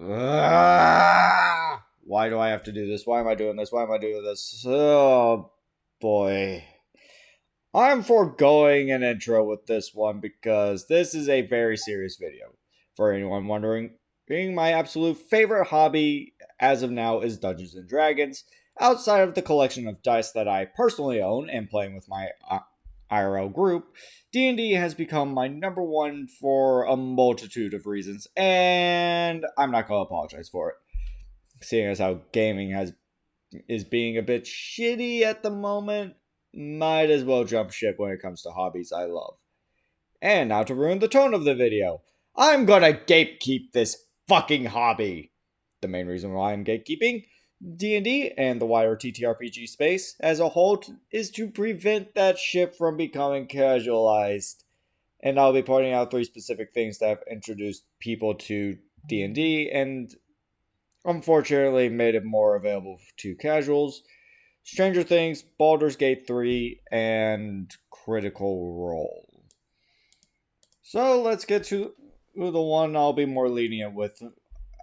Why do I have to do this? Why am I doing this? Why am I doing this? Oh boy. I'm foregoing an intro with this one because this is a very serious video. For anyone wondering, being my absolute favorite hobby as of now is Dungeons and Dragons. Outside of the collection of dice that I personally own and playing with my IRL group, D&D has become my number one for a multitude of reasons, and I'm not going to apologize for it. Seeing as how gaming is being a bit shitty at the moment, might as well jump ship when it comes to hobbies I love. And now to ruin the tone of the video, I'm gonna gatekeep this fucking hobby. The main reason why I'm gatekeeping D&D and the wider TTRPG space as a whole is to prevent that shit from becoming casualized. And I'll be pointing out 3 specific things that have introduced people to D&D and unfortunately made it more available to casuals. Stranger Things, Baldur's Gate 3, and Critical Role. So let's get to the one I'll be more lenient with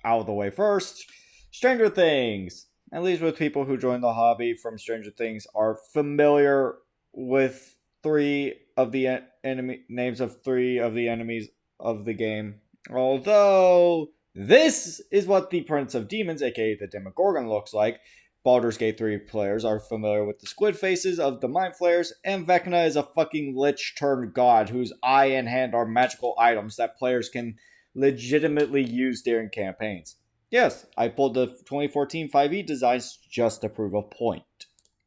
out of the way first. Stranger Things. At least with people who join the hobby from Stranger Things are familiar with 3 of the names of 3 of the enemies of the game. Although this is what the Prince of Demons, aka the Demogorgon, looks like. Baldur's Gate 3 players are familiar with the squid faces of the Mind Flayers, and Vecna is a fucking lich turned god whose eye and hand are magical items that players can legitimately use during campaigns. Yes, I pulled the 2014 5e designs just to prove a point.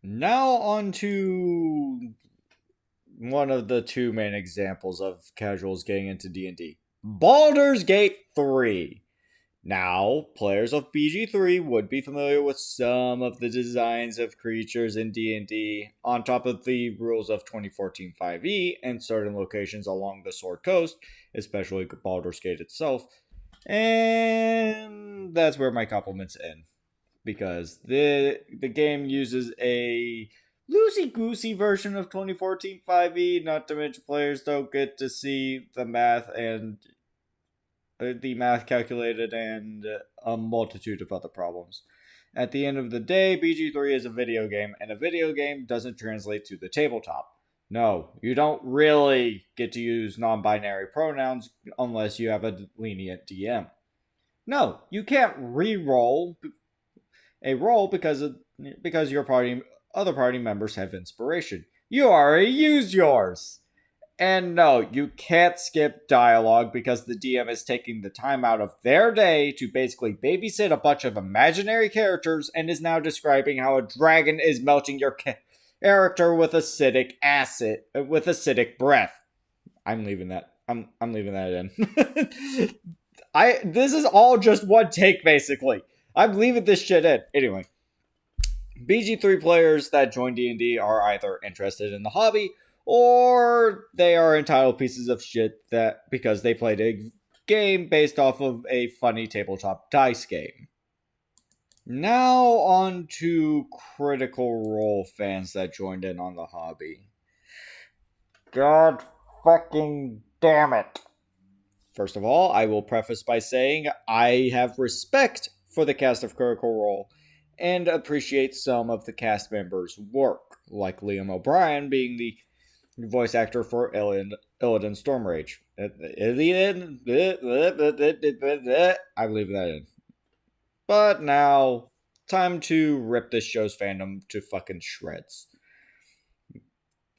Now on to one of the 2 main examples of casuals getting into D&D. Baldur's Gate 3. Now, players of BG3 would be familiar with some of the designs of creatures in D&D, on top of the rules of 2014 5e and certain locations along the Sword Coast, especially Baldur's Gate itself. And that's where my compliments end, because the game uses a loosey-goosey version of 2014 5e, not to mention players don't get to see the math calculated, and a multitude of other problems. At the end of the day, BG3 is a video game, and a video game doesn't translate to the tabletop. No, you don't really get to use non-binary pronouns unless you have a lenient DM. No, you can't re-roll a roll because your other party members have inspiration. You already used yours. And no, you can't skip dialogue because the DM is taking the time out of their day to basically babysit a bunch of imaginary characters and is now describing how a dragon is melting your character with acidic breath. I'm leaving that. I'm leaving that in. This is all just one take basically. I'm leaving this shit in. Anyway, BG3 players that join D&D are either interested in the hobby or they are entitled pieces of shit that because they played a game based off of a funny tabletop dice game. Now on to Critical Role fans that joined in on the hobby. God fucking damn it. First of all, I will preface by saying I have respect for the cast of Critical Role and appreciate some of the cast members' work, like Liam O'Brien being the voice actor for Illidan Stormrage. I believe that in. But now, time to rip this show's fandom to fucking shreds.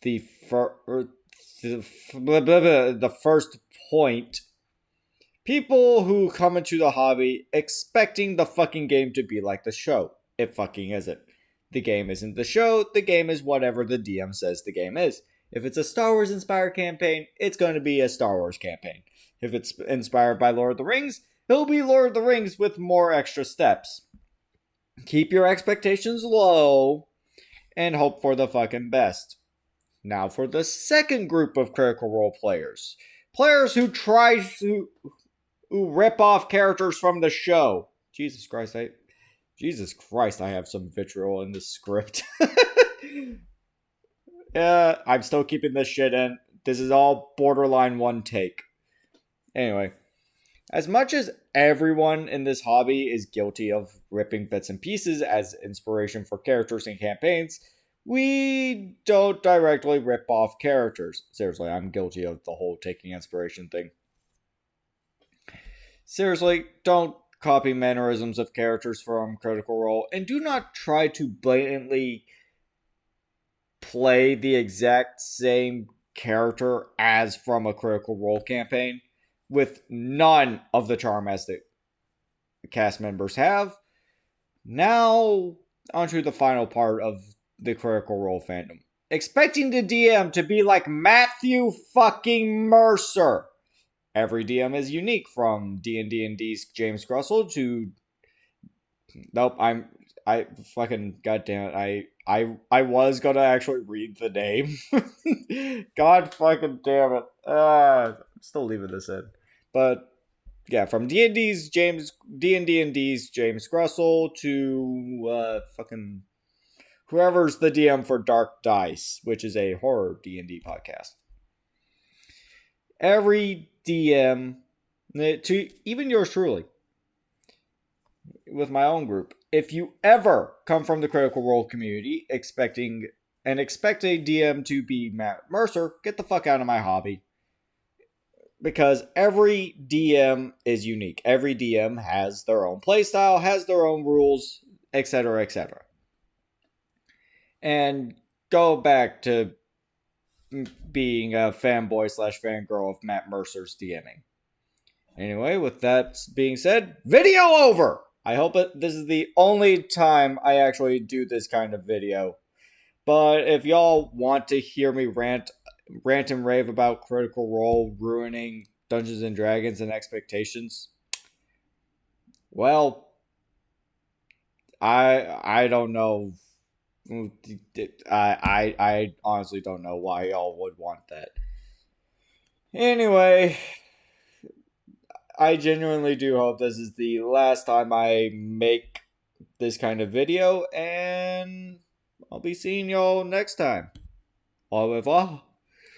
The first point. People who come into the hobby expecting the fucking game to be like the show. It fucking isn't. The game isn't the show, the game is whatever the DM says the game is. If it's a Star Wars inspired campaign, it's going to be a Star Wars campaign. If it's inspired by Lord of the Rings, it'll be Lord of the Rings with more extra steps. Keep your expectations low and hope for the fucking best. Now for the second group of Critical Role players. Players who try to rip off characters from the show. Jesus Christ, I have some vitriol in this script. I'm still keeping this shit in. This is all borderline one take. Anyway, As much as everyone in this hobby is guilty of ripping bits and pieces as inspiration for characters and campaigns, we don't directly rip off characters. Seriously, I'm guilty of the whole taking inspiration thing. Seriously, don't copy mannerisms of characters from Critical Role, and do not try to blatantly play the exact same character as from a Critical Role campaign with none of the charm as the cast members have. Now, onto the final part of the Critical Role fandom. Expecting the DM to be like Matthew fucking Mercer. Every DM is unique, from D&D's James Russell to nope. I fucking goddamn it. I was gonna actually read the name. God fucking damn it. I'm still leaving this in, but yeah, from D&D's James Russell to fucking whoever's the DM for Dark Dice, which is a horror D&D podcast. Every DM, to even yours truly, with my own group, if you ever come from the Critical Role community expect a DM to be Matt Mercer, get the fuck out of my hobby. Because every DM is unique. Every DM has their own playstyle, has their own rules, etc., etc. And go back to being a fanboy / fangirl of Matt Mercer's DMing. Anyway, with that being said, video over! I hope this is the only time I actually do this kind of video. But if y'all want to hear me rant and rave about Critical Role ruining Dungeons and Dragons and expectations, well, I don't know. I honestly don't know why y'all would want that. Anyway, I genuinely do hope this is the last time I make this kind of video, and I'll be seeing y'all next time. Au revoir.